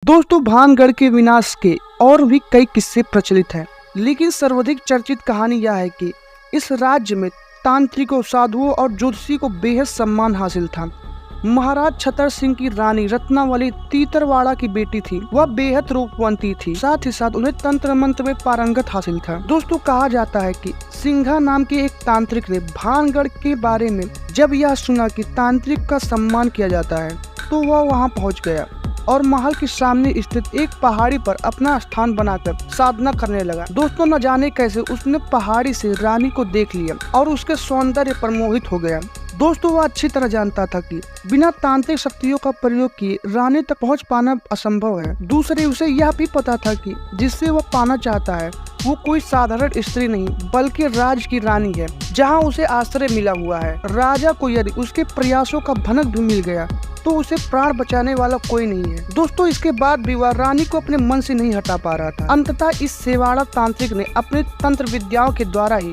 दोस्तों भानगढ़ के विनाश के और भी कई किस्से प्रचलित हैं, लेकिन सर्वाधिक चर्चित कहानी यह है कि इस राज्य में तांत्रिकों, साधुओं और ज्योतिषी को बेहद सम्मान हासिल था। महाराज छतर सिंह की रानी रत्नावली तीतरवाड़ा की बेटी थी। वह बेहद रूपवंती थी, साथ ही साथ उन्हें तंत्र मंत्र में पारंगत हासिल था। दोस्तों कहा जाता है कि सिंघा नाम के एक तांत्रिक ने भानगढ़ के बारे में जब यह सुना कि तांत्रिक का सम्मान किया जाता है तो वह वहां पहुंच गया और महल के सामने स्थित एक पहाड़ी पर अपना स्थान बनाकर साधना करने लगा। दोस्तों न जाने कैसे उसने पहाड़ी से रानी को देख लिया और उसके सौंदर्य पर मोहित हो गया। दोस्तों वह अच्छी तरह जानता था कि बिना तांत्रिक शक्तियों का प्रयोग किए रानी तक पहुंच पाना असंभव है। दूसरे उसे यह भी पता था कि जिससे वह पाना चाहता है वो कोई साधारण स्त्री नहीं बल्कि राज की रानी है, जहां उसे आश्रय मिला हुआ है। राजा को यदि उसके प्रयासों का भनक भी मिल गया तो उसे प्राण बचाने वाला कोई नहीं है। दोस्तों इसके बाद भी वह रानी को अपने मन से नहीं हटा पा रहा था। अंततः इस सेवाड़ा तांत्रिक ने अपने तंत्र विद्याओं के द्वारा ही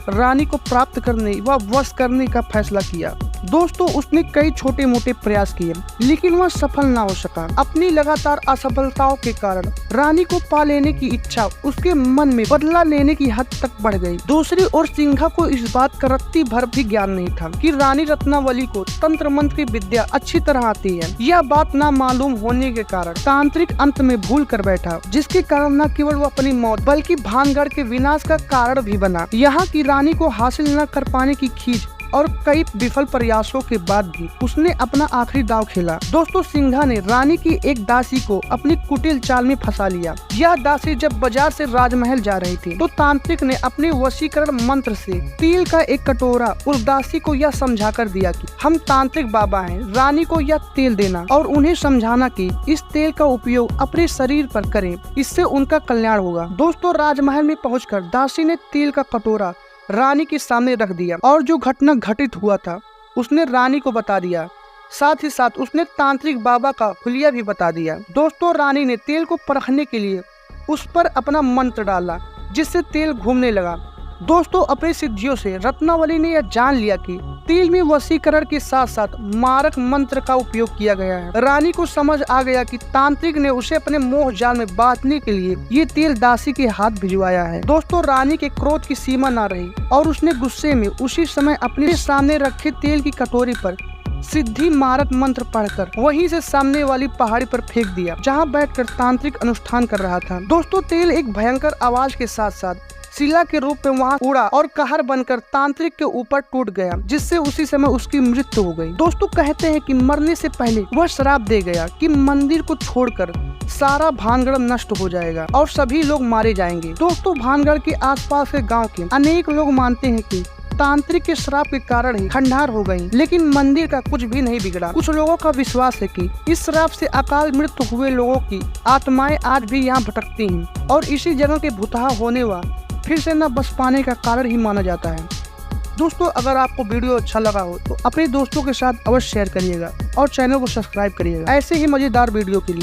रानी को प्राप्त करने व वश करने का फैसला किया। दोस्तों उसने कई छोटे मोटे प्रयास किए लेकिन वह सफल ना हो सका। अपनी लगातार असफलताओं के कारण रानी को पा लेने की इच्छा उसके मन में बदला लेने की हद तक बढ़ गई। दूसरी ओर सिंघा को इस बात का रत्ती भर भी ज्ञान नहीं था कि रानी रत्नावली को तंत्र मंत्र की विद्या अच्छी तरह आती है। यह बात ना मालूम होने के कारण तांत्रिक अंत में भूल कर बैठा, जिसके कारण न केवल वो अपनी मौत बल्कि भानगढ़ के विनाश का कारण भी बना। यहाँ की रानी को हासिल न कर पाने की खींच और कई विफल प्रयासों के बाद भी उसने अपना आखिरी दांव खेला। दोस्तों सिंघा ने रानी की एक दासी को अपनी कुटिल चाल में फंसा लिया। यह दासी जब बाजार से राजमहल जा रही थी तो तांत्रिक ने अपने वशीकरण मंत्र से तिल का एक कटोरा उस दासी को यह समझा कर दिया कि हम तांत्रिक बाबा हैं, रानी को यह तेल देना और उन्हें समझाना कि इस तेल का उपयोग अपने शरीर पर करें, इससे उनका कल्याण होगा। दोस्तों राजमहल में पहुँचकर दासी ने तेल का कटोरा रानी के सामने रख दिया और जो घटना घटित हुआ था उसने रानी को बता दिया। साथ ही साथ उसने तांत्रिक बाबा का हुलिया भी बता दिया। दोस्तों रानी ने तेल को परखने के लिए उस पर अपना मंत्र डाला, जिससे तेल घूमने लगा। दोस्तों अपनी सिद्धियों से रत्नावली ने यह जान लिया कि तेल में वशीकरण के साथ साथ मारक मंत्र का उपयोग किया गया है। रानी को समझ आ गया कि तांत्रिक ने उसे अपने मोह जाल में बांधने के लिए ये तेल दासी के हाथ भिजवाया है। दोस्तों रानी के क्रोध की सीमा न रही और उसने गुस्से में उसी समय अपने सामने रखे तेल की कटोरी पर सिद्धि मारक मंत्र पढ़कर वहीं से सामने वाली पहाड़ी पर फेंक दिया, जहां बैठकर तांत्रिक अनुष्ठान कर रहा था। दोस्तों तेल एक भयंकर आवाज के साथ साथ शिला के रूप में वहां उड़ा और कहर बनकर तांत्रिक के ऊपर टूट गया, जिससे उसी समय उसकी मृत्यु हो गई। दोस्तों कहते हैं कि मरने से पहले वह श्राप दे गया कि मंदिर को छोड़कर सारा भानगढ़ नष्ट हो जाएगा और सभी लोग मारे जाएंगे। दोस्तों भानगढ़ के आसपास के गांव के अनेक लोग मानते हैं कि तांत्रिक के श्राप के कारण ही खंडहर हो गई, लेकिन मंदिर का कुछ भी नहीं बिगड़ा। कुछ लोगों का विश्वास है कि इस श्राप से अकाल मृत्यु हुए लोगों की आत्माएं आज भी यहाँ भटकती हैं और इसी जगह के भुतहा होने व फिर से न बस पाने का कारण ही माना जाता है। दोस्तों अगर आपको वीडियो अच्छा लगा हो तो अपने दोस्तों के साथ अवश्य शेयर करिएगा और चैनल को सब्सक्राइब करिएगा ऐसे ही मजेदार वीडियो के लिए।